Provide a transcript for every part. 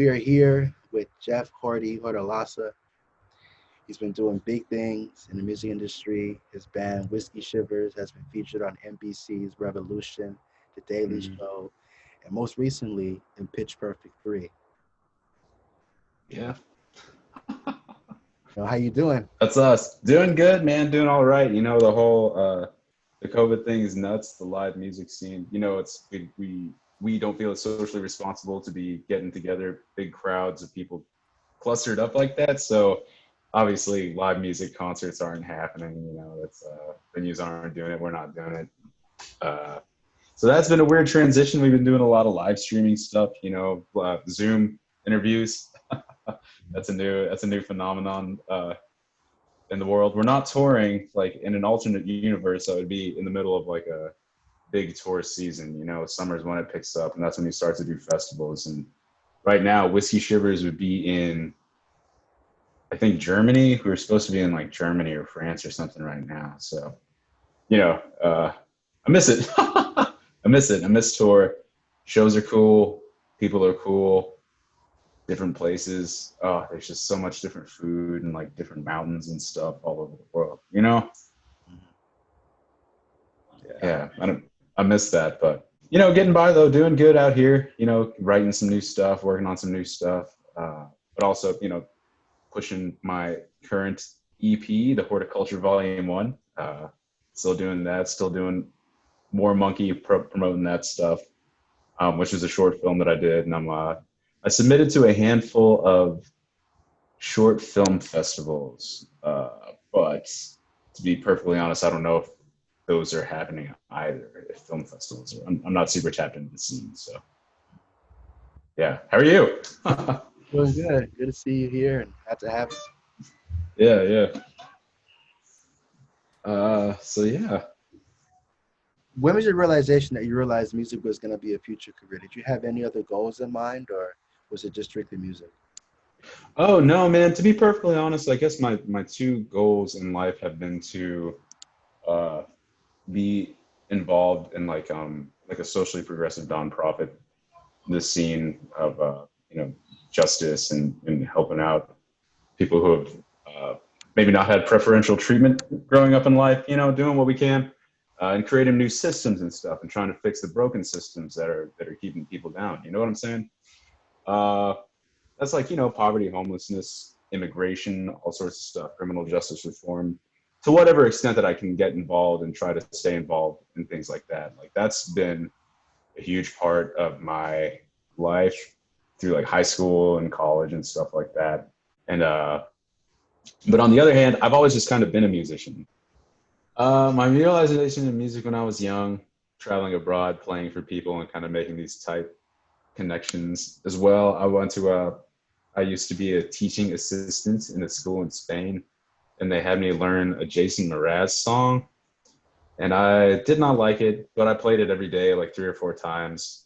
We are here with Jeff Hortillosa. He's been doing big things in the music industry. His band Whiskey Shivers has been featured on NBC's Revolution, The Daily Mhm. Show, and most recently in Pitch Perfect 3. Yeah, How you doing? that's us. Doing good, man. Doing all right. The whole the COVID thing is nuts. The live music scene. It's we don't feel it's socially responsible to be getting together big crowds of people clustered up like that. So obviously, live music concerts aren't happening. That's venues aren't doing it. We're not doing it. Uh, so that's been a weird transition. We've been doing a lot of live streaming stuff. Zoom interviews. That's a new phenomenon in the world. We're not touring. Like in an alternate universe, I would be in the middle of like a big tour season. Summer's when it picks up, and that's when you start to do festivals. And right now, Whiskey Shivers would be in, I think, Germany. We were supposed to be in like Germany or France or something right now. So, I miss it. I miss it. I miss tour. Shows are cool. People are cool. Different places. Oh, there's just so much different food and like different mountains and stuff all over the world. Yeah. Yeah, I miss that, but getting by though, doing good out here. Writing some new stuff, working on some new stuff, but also pushing my current EP, the Horticulture Volume 1. Still doing that. Still doing more monkey promoting that stuff, which is a short film that I did, and I submitted to a handful of short film festivals, but to be perfectly honest, I don't know if those are happening either. If film festivals are, I'm not super tapped into the scene, so yeah. How are you? Doing good. Good to see you here and glad to have you. Yeah, yeah. So yeah. When was your realization that you realized music was going to be a future career? Did you have any other goals in mind, or was it just strictly music? Oh no, man. To be perfectly honest, I guess my two goals in life have been to uh, be involved in like a socially progressive nonprofit, the scene of justice and helping out people who have maybe not had preferential treatment growing up in life, doing what we can, and creating new systems and stuff, and trying to fix the broken systems that are keeping people down. You know what I'm saying? uh, that's like poverty, homelessness, immigration, all sorts of stuff, criminal justice reform, to whatever extent that I can get involved and try to stay involved in things like that. Like that's been a huge part of my life through like high school and college and stuff like that. And but on the other hand, I've always just kind of been a musician. My realization in music when I was young, traveling abroad, playing for people, and kind of making these tight connections as well. I used to be a teaching assistant in a school in Spain, and they had me learn a Jason Mraz song, and I did not like it, but I played it every day, like 3 or 4 times,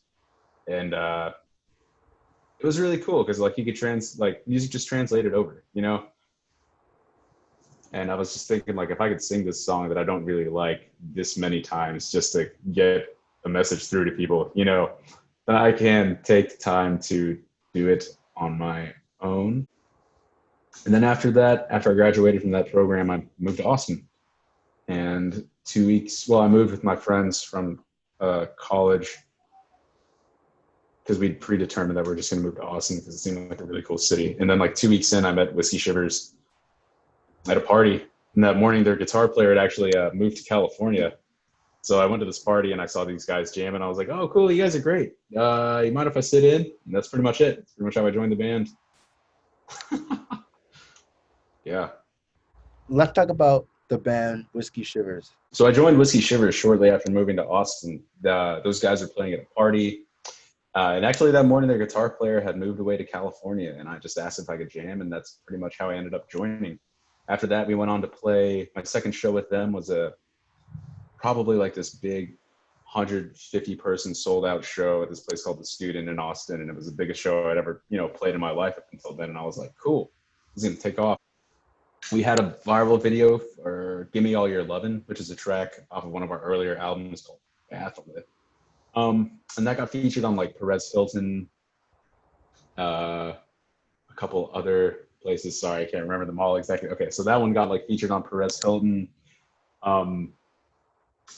and it was really cool because like you could like music just translated over. And I was just thinking, like, if I could sing this song that I don't really like this many times just to get a message through to people, then I can take time to do it on my own. And then after that, after I graduated from that program, I moved to Austin. And 2 weeks, well, I moved with my friends from college because we'd predetermined that we are just going to move to Austin because it seemed like a really cool city. And then like 2 weeks in, I met Whiskey Shivers at a party. And that morning, their guitar player had actually moved to California. So I went to this party and I saw these guys jamming. I was like, oh, cool, you guys are great. You mind if I sit in? And that's pretty much it. That's pretty much how I joined the band. Yeah. Let's talk about the band Whiskey Shivers. So I joined Whiskey Shivers shortly after moving to Austin. Those guys were playing at a party. And actually that morning, their guitar player had moved away to California. And I just asked if I could jam. And that's pretty much how I ended up joining. After that, we went on to play. My second show with them was probably like this big 150 person sold out show at this place called The Student in Austin. And it was the biggest show I'd ever, played in my life up until then. And I was like, cool, this is going to take off. We had a viral video for Gimme All Your Lovin', which is a track off of one of our earlier albums called Bath. And that got featured on like Perez Hilton, a couple other places. Sorry, I can't remember them all exactly. Okay, so that one got like featured on Perez Hilton. Um,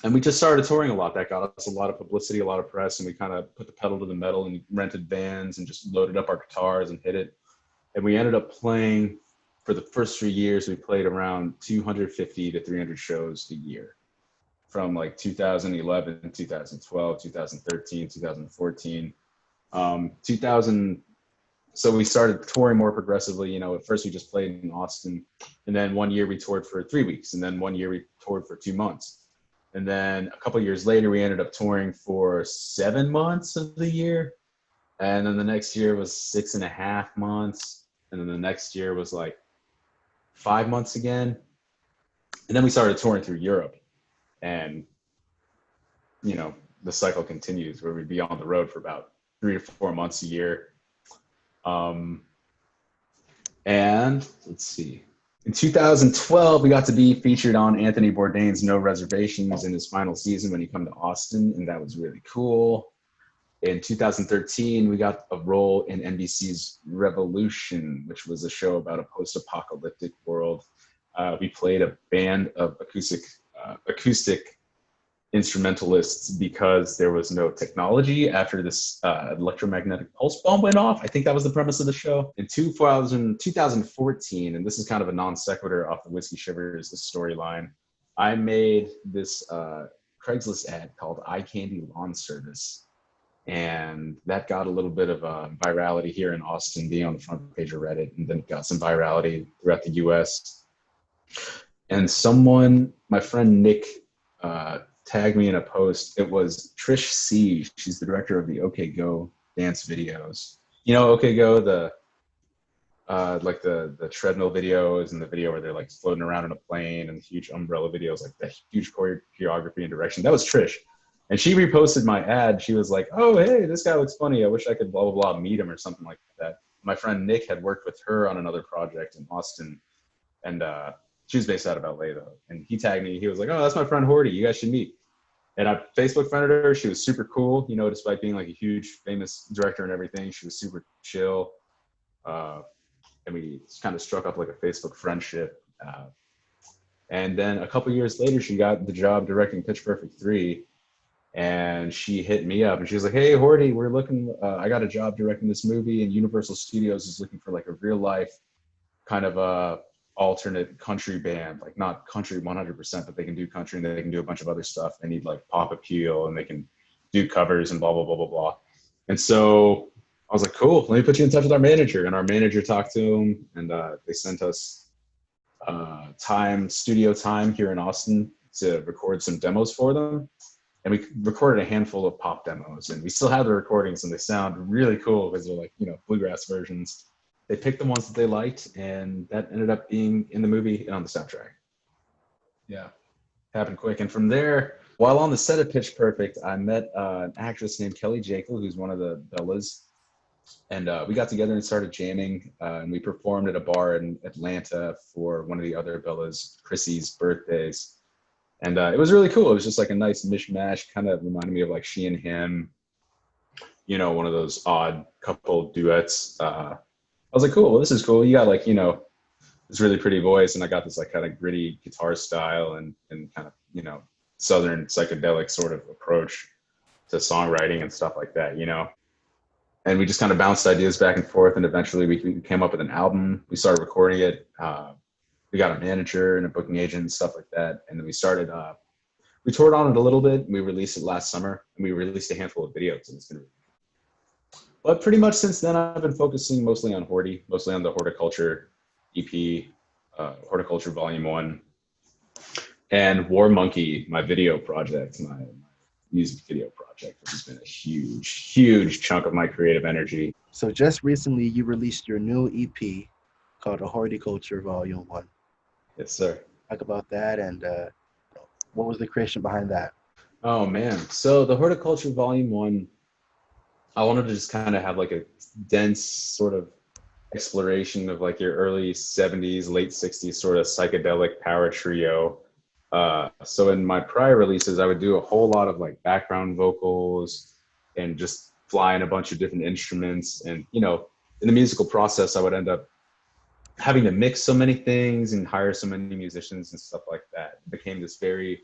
and we just started touring a lot. That got us a lot of publicity, a lot of press, and we kind of put the pedal to the metal and rented vans and just loaded up our guitars and hit it. And we ended up playing for the first 3 years. We played around 250 to 300 shows a year from like 2011, 2012, 2013, 2014. 2000, so we started touring more progressively. You know, at first we just played in Austin, and then one year we toured for 3 weeks, and then one year we toured for 2 months. And then a couple of years later, we ended up touring for 7 months of the year. And then the next year was 6.5 months. And then the next year was like 5 months again. And then we started touring through Europe. And, you know, the cycle continues where we'd be on the road for about 3 to 4 months a year. And let's see. In 2012, we got to be featured on Anthony Bourdain's No Reservations in his final season when he came to Austin, and that was really cool. In 2013, we got a role in NBC's Revolution, which was a show about a post-apocalyptic world. We played a band of acoustic instrumentalists because there was no technology after this electromagnetic pulse bomb went off. I think that was the premise of the show. In 2014, and this is kind of a non sequitur off the Whiskey Shivers storyline, I made this Craigslist ad called Eye Candy Lawn Service. And that got a little bit of virality here in Austin, being on the front page of Reddit, and then got some virality throughout the US. And someone, my friend Nick, tagged me in a post. It was Trish C. She's the director of the OK Go dance videos. You know OK Go, the like the treadmill videos and the video where they're like floating around in a plane, and the huge umbrella videos, like the huge choreography and direction. That was Trish. And she reposted my ad. She was like, "Oh, hey, this guy looks funny. I wish I could blah, blah, blah, meet him," or something like that. My friend Nick had worked with her on another project in Austin. And she was based out of LA though. And he tagged me. He was like, "Oh, that's my friend Horti. You guys should meet." And I Facebook friended her. She was super cool, you know, despite being like a huge famous director and everything. She was super chill. And we kind of struck up like a Facebook friendship. And then a couple years later, she got the job directing Pitch Perfect 3. And she hit me up and she was like, "Hey, Horti, we're looking, I got a job directing this movie, and Universal Studios is looking for like a real life kind of alternate country band, like not country 100%, but they can do country and they can do a bunch of other stuff. They need like pop appeal and they can do covers and blah, blah, blah, blah, blah." And so I was like, "Cool, let me put you in touch with our manager." And our manager talked to him, and they sent us studio time here in Austin to record some demos for them. And we recorded a handful of pop demos, and we still have the recordings, and they sound really cool because they're like, you know, bluegrass versions. They picked the ones that they liked, and that ended up being in the movie and on the soundtrack. Yeah, happened quick. And from there, while on the set of Pitch Perfect, I met an actress named Kelly Jekyll, who's one of the Bellas. And we got together and started jamming, and we performed at a bar in Atlanta for one of the other Bellas, Chrissy's birthdays. And it was really cool. It was just like a nice mishmash, kind of reminded me of like She and Him, you know, one of those odd couple duets. I was like, "Cool, well, this is cool. You got like, you know, this really pretty voice," and I got this like kind of gritty guitar style and kind of, you know, Southern psychedelic sort of approach to songwriting and stuff like that, you know. And we just kind of bounced ideas back and forth, and eventually we came up with an album. We started recording it. We got a manager and a booking agent and stuff like that. And then we started, we toured on it a little bit. And we released it last summer, and we released a handful of videos, and it's been really cool. But pretty much since then, I've been focusing mostly on Horti, mostly on the Horticulture EP, Horticulture Volume 1, and War Monkey, my video project, my music video project, which has been a huge, huge chunk of my creative energy. So just recently, you released your new EP called the Horticulture Volume 1. Yes, sir. Talk about that, and what was the creation behind that? Oh, man. So the Horticulture Volume 1, I wanted to just kind of have like a dense sort of exploration of like your early 70s, late 60s sort of psychedelic power trio. So in my prior releases, I would do a whole lot of like background vocals and just fly in a bunch of different instruments and, you know, in the musical process, I would end up having to mix so many things and hire so many musicians and stuff like that. It became this very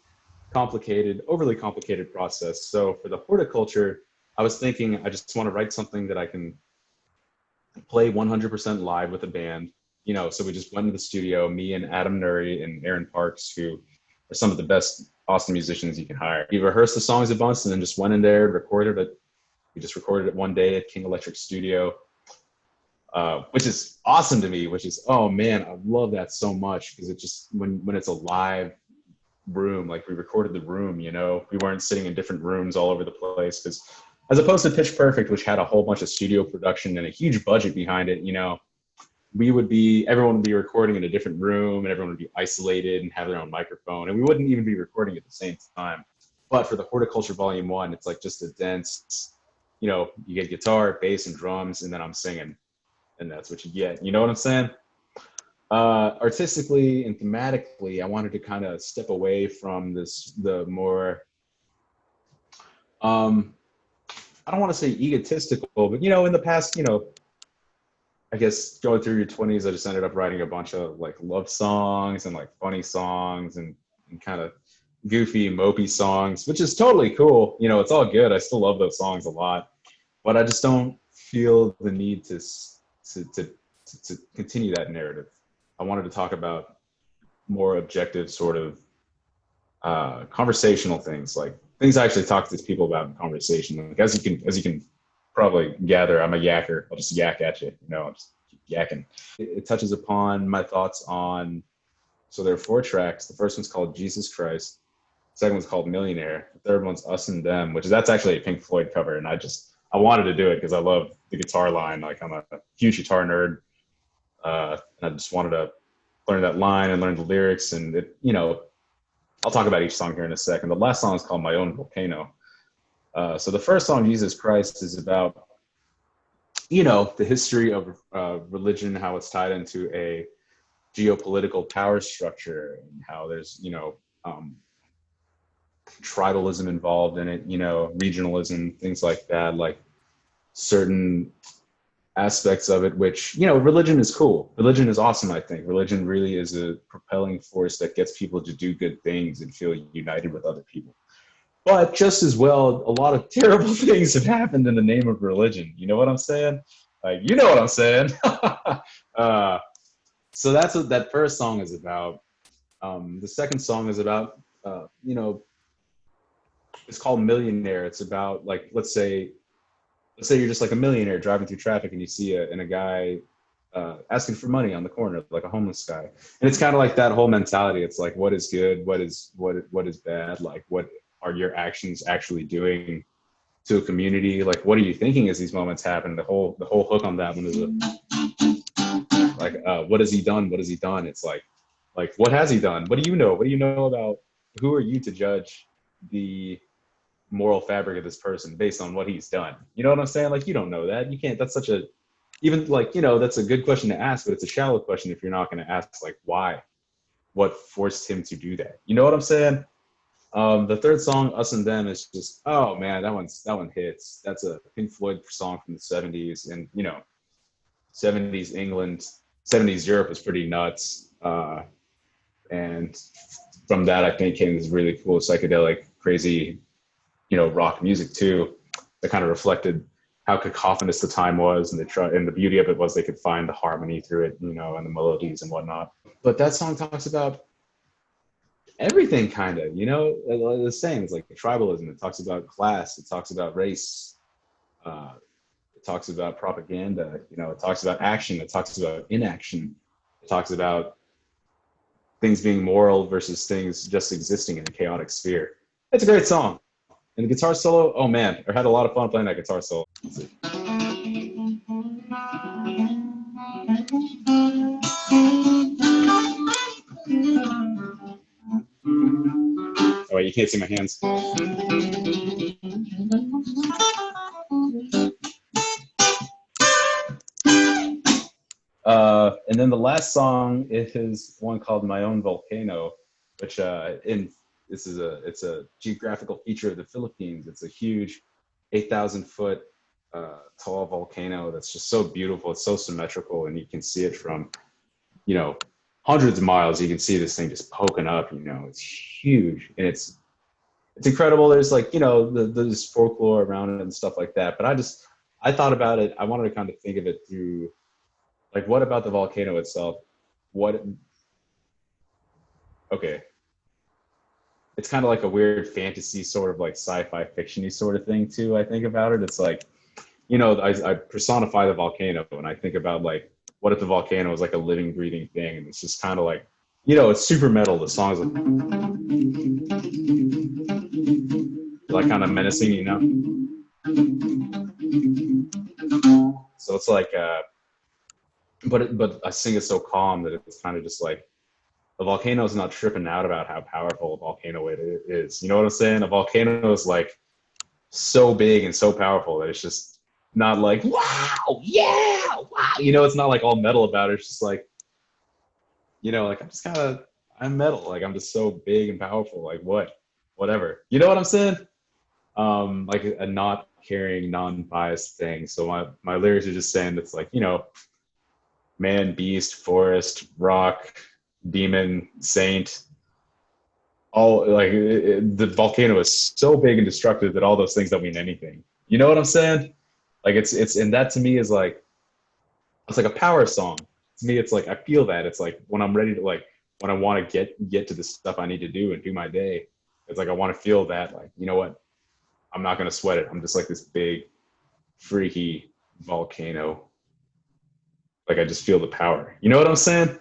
complicated, overly complicated process. So for the horticulture, I was thinking I just want to write something that I can play 100% live with a band. You know, so we just went to the studio, me and Adam Nuri and Aaron Parks, who are some of the best Austin musicians you can hire. We rehearsed the songs a bunch and then just went in there and recorded it. We just recorded it one day at King Electric Studio, which is awesome to me, which is, oh man, I love that so much, because it just, when it's a live room, like we recorded the room, you know, we weren't sitting in different rooms all over the place, because as opposed to Pitch Perfect, which had a whole bunch of studio production and a huge budget behind it, you know, everyone would be recording in a different room and everyone would be isolated and have their own microphone, and we wouldn't even be recording at the same time. But for the Horticulture Volume 1, it's like just a dense, you know, you get guitar, bass, and drums, and then I'm singing, and that's what you get. You know what I'm saying? Artistically and thematically, I wanted to kind of step away from the more, I don't want to say egotistical, but, you know, in the past, you know, I guess going through your 20s, I just ended up writing a bunch of like love songs and like funny songs and kind of goofy, mopey songs, which is totally cool. You know, it's all good. I still love those songs a lot, but I just don't feel the need to continue that narrative. I wanted to talk about more objective sort of conversational things, like things I actually talk to people about in conversation. Like, as you can probably gather, I'm a yacker. I'll just yak at you, you know, I'll just keep yakking. It touches upon my thoughts on, so there are 4 tracks. The first one's called Jesus Christ. The second one's called Millionaire. The third one's Us and Them, which is, that's actually a Pink Floyd cover. And I wanted to do it because I love the guitar line. Like, I'm a huge guitar nerd. And I just wanted to learn that line and learn the lyrics. And it, you know, I'll talk about each song here in a second. The last song is called My Own Volcano. So the first song, Jesus Christ, is about, you know, the history of religion, how it's tied into a geopolitical power structure, and how there's, you know, tribalism involved in it, you know, regionalism, things like that, like certain aspects of it, which, you know, religion is cool. Religion is awesome, I think. Religion really is a propelling force that gets people to do good things and feel united with other people. But just as well, a lot of terrible things have happened in the name of religion. You know what I'm saying? Like, you know what I'm saying? So that's what that first song is about. The second song is about, you know, it's called Millionaire. It's about, like, let's say you're just like a millionaire driving through traffic and you see a guy asking for money on the corner, like a homeless guy. And it's kind of like that whole mentality. It's like, what is good? What is bad? Like, what are your actions actually doing to a community? Like, what are you thinking as these moments happen? The whole hook on that one is what has he done? What has he done? It's like, what has he done? What do you know? What do you know about, who are you to judge the moral fabric of this person based on what he's done? You know what I'm saying? Like, you don't know that. You can't, that's such a, even like, you know, that's a good question to ask, but it's a shallow question if you're not going to ask, like, why, what forced him to do that? You know what I'm saying? The third song, Us and Them, is just, oh man, that one hits. That's a Pink Floyd song from the 70s, and, you know, 70s England, 70s Europe is pretty nuts. And from that, I think, came this really cool psychedelic, crazy, you know, rock music too, that kind of reflected how cacophonous the time was, and the beauty of it was they could find the harmony through it, you know, and the melodies and whatnot. But that song talks about everything, kind of, you know, the same. It's like tribalism. It talks about class. It talks about race. It talks about propaganda. You know, it talks about action. It talks about inaction. It talks about things being moral versus things just existing in a chaotic sphere. It's a great song. And the guitar solo, oh man, I had a lot of fun playing that guitar solo. Oh wait, you can't see my hands. And then the last song is one called My Own Volcano, which it's a geographical feature of the Philippines. It's a huge 8,000 foot tall volcano that's just so beautiful. It's so symmetrical, and you can see it from, you know, hundreds of miles. You can see this thing just poking up. You know, it's huge, and it's incredible. There's like, you know, there's folklore around it and stuff like that. But I thought about it. I wanted to kind of think of it through, like, what about the volcano itself? What, okay, it's kind of like a weird fantasy, sort of like sci-fi fiction-y sort of thing too. I think about it. It's like, you know, I personify the volcano, and I think about, like, what if the volcano is like a living, breathing thing, and it's just kind of like, you know, it's super metal. The song's like kind of menacing, you know. So it's like, but I sing it so calm that it's kind of just like, a volcano is not tripping out about how powerful a volcano it is. You know what I'm saying? A volcano is like so big and so powerful that it's just not like, wow, yeah, wow. You know, it's not like all metal about it. It's just like, you know, like, I'm metal. Like, I'm just so big and powerful. Like, whatever. You know what I'm saying? Like a not caring, non-biased thing. So my lyrics are just saying, it's like, you know, man, beast, forest, rock, demon, saint, all, like, the volcano is so big and destructive that all those things don't mean anything. You know what I'm saying? Like, it's and that to me is like, it's like a power song. To me, it's like, I feel that it's like, when I'm ready to, like, when I want to get to the stuff I need to do and do my day, it's like, I want to feel that, like, you know what? I'm not gonna sweat it. I'm just like this big, freaky volcano. Like, I just feel the power. You know what I'm saying?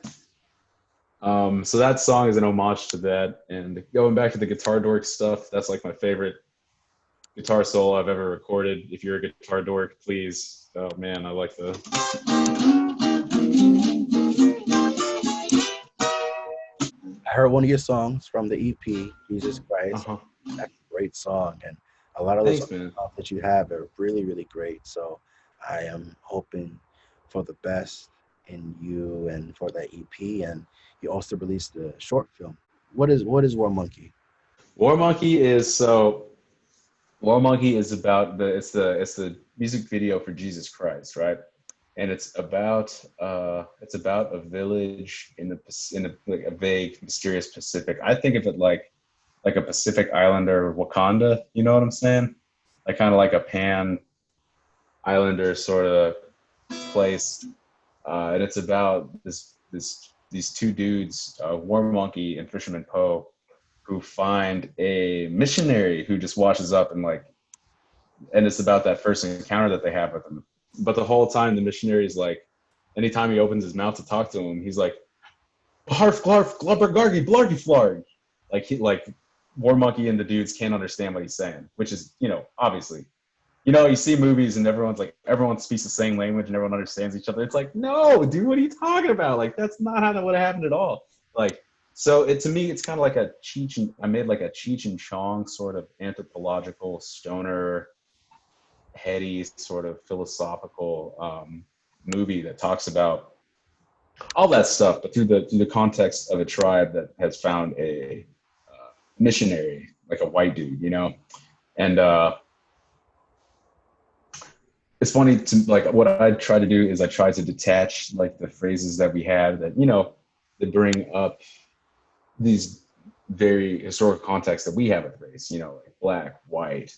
So that song is an homage to that. And going back to the guitar dork stuff, that's like my favorite guitar solo I've ever recorded. If you're a guitar dork, please. Oh man, I like the. I heard one of your songs from the EP, Jesus Christ. Uh-huh. That's a great song, and a lot of those Thanks, man. songs that you have are really, really great. So I am hoping for the best in you and for that EP. And you also released a short film. What is War Monkey? War Monkey is so. War Monkey is about the music video for Jesus Christ, right? And it's about a village like a vague, mysterious Pacific. I think of it like a Pacific Islander Wakanda. You know what I'm saying? Like, kind of like a Pan Islander sort of place. And it's about these two dudes, War Monkey and Fisherman Poe, who find a missionary who just washes up, and it's about that first encounter that they have with him. But the whole time, the missionary is like, anytime he opens his mouth to talk to him, he's like, "Harf, glarf, glubbergargy, blargy, flarg." Like War Monkey and the dudes can't understand what he's saying, which is, you know, obviously, you know, you see movies and everyone speaks the same language and everyone understands each other. It's like, no, dude, what are you talking about? Like, that's not how that would have happened at all. Like, so to me, it's kind of like I made like a Cheech and Chong sort of anthropological stoner, heady sort of philosophical movie that talks about all that stuff, but through the context of a tribe that has found a missionary, like a white dude, you know, and it's funny to, like, what I try to do is I try to detach, like, the phrases that we have that, you know, that bring up these very historical contexts that we have with race, you know, like black, white,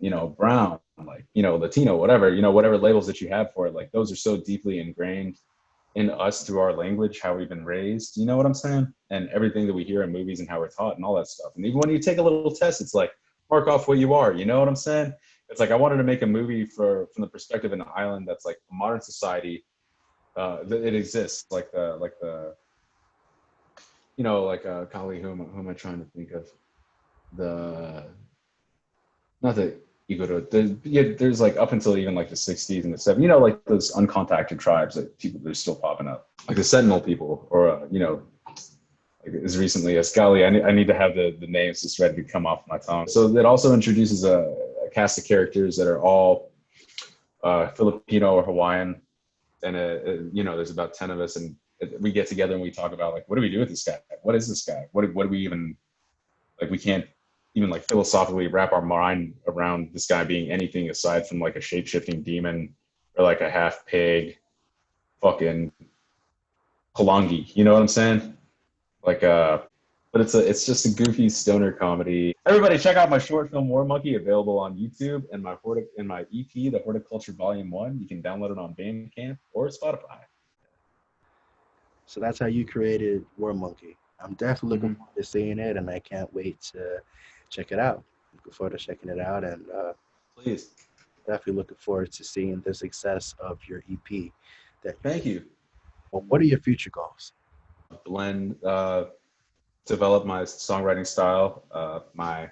you know, brown, like, you know, Latino, whatever, you know, whatever labels that you have for it, like, those are so deeply ingrained in us through our language, how we've been raised, you know what I'm saying? And everything that we hear in movies and how we're taught and all that stuff. And even when you take a little test, it's like, mark off what you are, you know what I'm saying? It's like, I wanted to make a movie from the perspective of an island that's like a modern society. It exists, like the you know, like, golly, who am I trying to think of? The Not the Igoro. Yeah, there's like up until even like the 60s and the 70s, you know, like those uncontacted tribes that people, they're still popping up, like the Sentinel people, or you know, like as recently as golly, I need to have the names just ready to come off my tongue. So it also introduces a cast of characters that are all Filipino or Hawaiian, and you know, there's about 10 of us, and we get together and we talk about, like, what do we do with this guy? What is this guy? What do we even, like, we can't even like philosophically wrap our mind around this guy being anything aside from like a shape-shifting demon or like a half pig fucking Palangi. You know what I'm saying? Like but it's just a goofy stoner comedy. Everybody check out my short film War Monkey, available on YouTube, and my EP, the Horticulture Volume 1. You can download it on Bandcamp or Spotify. So that's how you created War Monkey. I'm definitely looking Mm-hmm. forward to seeing it, and I can't wait to check it out. Looking forward to checking it out, and Please. definitely looking forward to seeing the success of your EP. That Thank you. well, what are your future goals? Blend, develop my songwriting style, my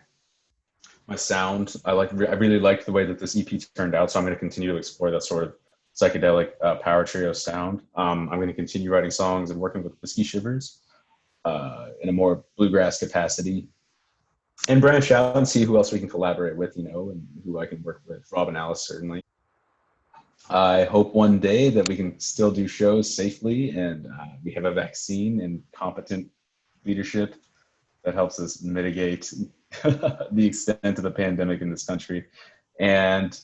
sound. I really liked the way that this EP turned out, so I'm going to continue to explore that sort of psychedelic power trio sound. I'm going to continue writing songs and working with Whiskey Shivers in a more bluegrass capacity, and branch out and see who else we can collaborate with, you know, and who I can work with. Rob and Alice, certainly. I hope one day that we can still do shows safely, and we have a vaccine and competent leadership that helps us mitigate the extent of the pandemic in this country. And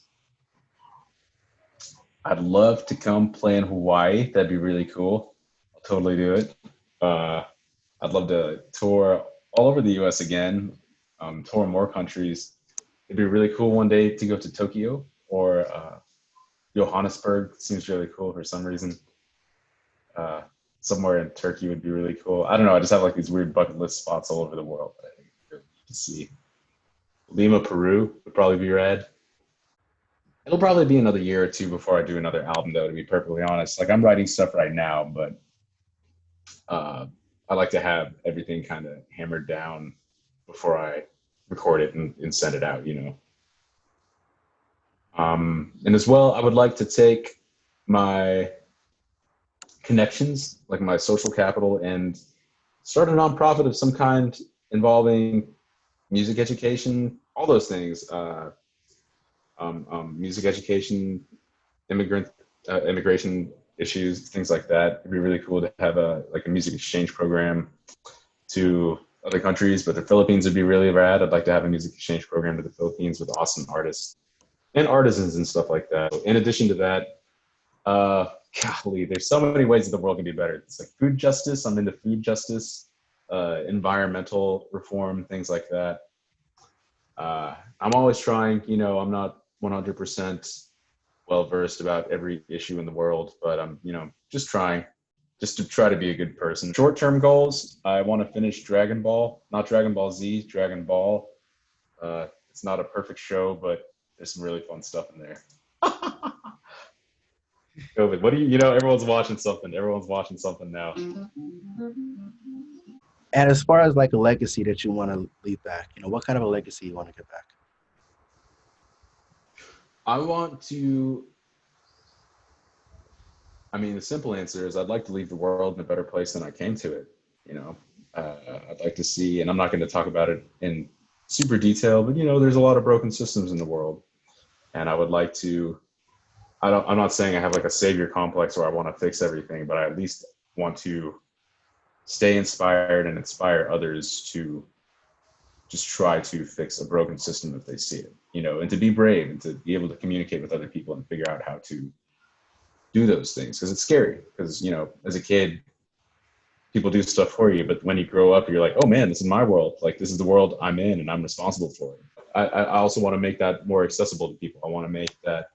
I'd love to come play in Hawaii. That'd be really cool. I'll totally do it. I'd love to tour all over the US again, tour more countries. It'd be really cool one day to go to Tokyo or Johannesburg. Seems really cool for some reason. Somewhere in Turkey would be really cool. I don't know. I just have like these weird bucket list spots all over the world that I think are really neat to see. Lima, Peru would probably be rad. It'll probably be another year or two before I do another album, though, to be perfectly honest. Like, I'm writing stuff right now, but I like to have everything kind of hammered down before I record it and send it out, you know. And as well, I would like to take my connections, like my social capital, and start a nonprofit of some kind involving music education, all those things. Music education, immigration issues, things like that. It'd be really cool to have a music exchange program to other countries, but the Philippines would be really rad. I'd like to have a music exchange program to the Philippines with awesome artists and artisans and stuff like that. In addition to that, golly, there's so many ways that the world can be better. It's like food justice. I'm into food justice, environmental reform, things like that. I'm always trying, you know, I'm not 100% well versed about every issue in the world, but I'm, you know, just trying, just to try to be a good person. Short-term goals, I want to finish Dragon Ball, not Dragon Ball Z, Dragon Ball. It's not a perfect show, but there's some really fun stuff in there. COVID, what do you know, everyone's watching something. Everyone's watching something now. And as far as like a legacy that you want to leave back, you know, what kind of a legacy you want to get back? I want to, I mean, the simple answer is I'd like to leave the world in a better place than I came to it. You know, I'd like to see, and I'm not going to talk about it in super detail, but you know, there's a lot of broken systems in the world, and I would like to. I'm not saying I have like a savior complex or I want to fix everything, but I at least want to stay inspired and inspire others to just try to fix a broken system if they see it, you know, and to be brave and to be able to communicate with other people and figure out how to do those things, because it's scary. Because, you know, as a kid, people do stuff for you, but when you grow up, you're like, oh man, this is my world. Like, this is the world I'm in and I'm responsible for it. I also want to make that more accessible to people. I want to make that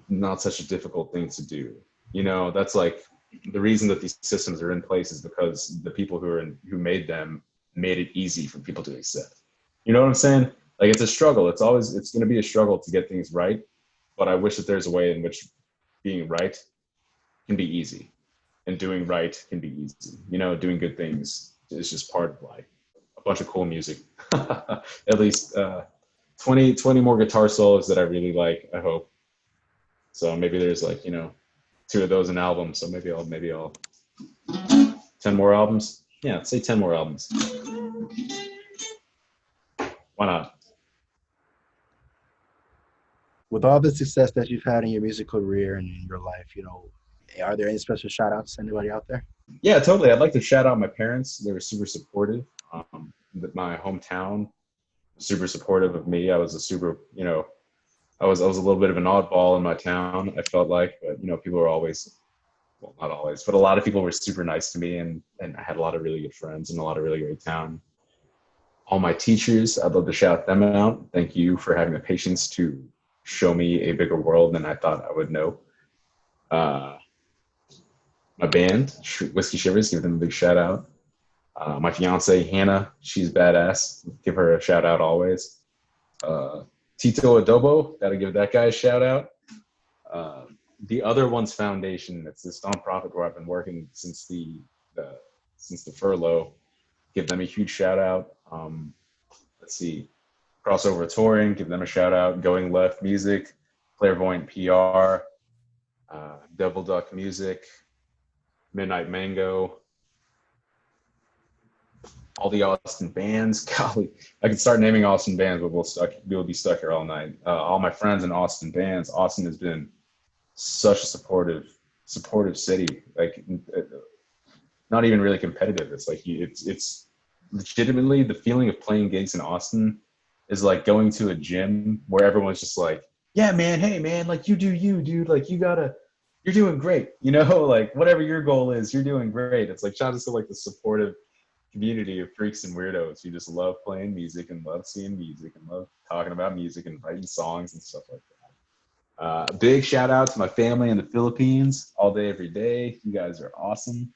not such a difficult thing to do. You know, that's like the reason that these systems are in place is because the people who made them made it easy for people to accept. You know what I'm saying? Like, it's a struggle. It's going to be a struggle to get things right. But I wish that there's a way in which being right can be easy, and doing right can be easy. You know, doing good things is just part of life. A bunch of cool music, at least 20 more guitar solos that I really like, I hope. So maybe there's like, you know, 2 of those an album. So maybe I'll 10 more albums. Yeah, say 10 more albums. Why not? With all the success that you've had in your musical career and in your life, you know, are there any special shout outs to anybody out there? Yeah, totally. I'd like to shout out my parents. They were super supportive. my hometown super supportive of me. I was a super, I was a little bit of an oddball in my town. I felt like, but people were always, well, not always, but a lot of people were super nice to me, and I had a lot of really good friends and a lot of really great town. All my teachers, I'd love to shout them out. Thank you for having the patience to show me a bigger world than I thought I would know. Uh, my band, Whiskey Shivers, give them a big shout out. My fiance, Hannah, she's badass. Give her a shout out always. Tito Adobo, gotta give that guy a shout out. The Other Ones Foundation, it's this nonprofit where I've been working since the furlough. Give them a huge shout out. Let's see, Crossover Touring, give them a shout out. Going Left Music, Clairvoyant PR, Double Duck Music, Midnight Mango, all the Austin bands. Golly, I could start naming Austin bands, but we'll be stuck here all night. All my friends in Austin bands. Austin has been such a supportive city. Like, not even really competitive. It's like it's legitimately the feeling of playing gigs in Austin is like going to a gym where everyone's just like, yeah, man, hey, man, like you do you, dude. Like you're doing great. Like whatever your goal is, you're doing great. It's like shout out to like the supportive community of freaks and weirdos who just love playing music and love seeing music and love talking about music and writing songs and stuff like that. Big shout out to my family in the Philippines, all day, every day. You guys are awesome.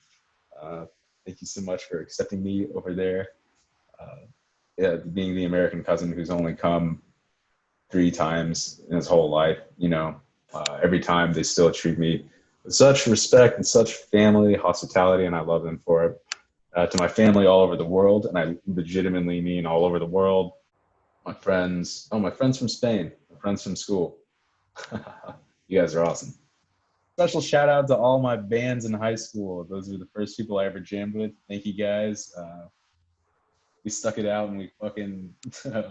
Thank you so much for accepting me over there. Yeah, being the American cousin who's only come 3 times in his whole life, every time they still treat me with such respect and such family hospitality, and I love them for it. To my family all over the world, and I legitimately mean all over the world. My friends from Spain, my friends from school. You guys are awesome. Special shout out to all my bands in high school. Those were the first people I ever jammed with. Thank you guys. We stuck it out and we fucking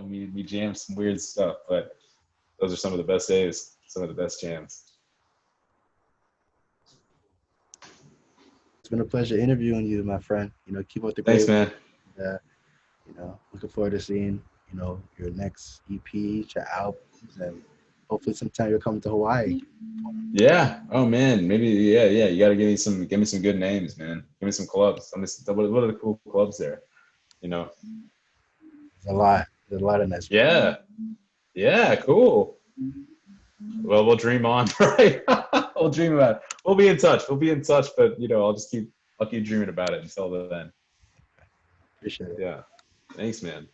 we jammed some weird stuff, but those are some of the best days, some of the best jams. It's been a pleasure interviewing you, my friend. Keep up the Thanks, great man. work. Looking forward to seeing, your next EP, your albums, and hopefully sometime you'll come to Hawaii. Yeah. Oh man. Maybe. Yeah. Yeah. You gotta give me some good names, man. Give me some clubs. What are the cool clubs there? There's a lot. There's a lot of nice. Yeah. Yeah. Cool. Well, we'll dream on, right? We'll dream about it. We'll be in touch. But I'll keep dreaming about it until then. Appreciate it. Yeah. Thanks, man.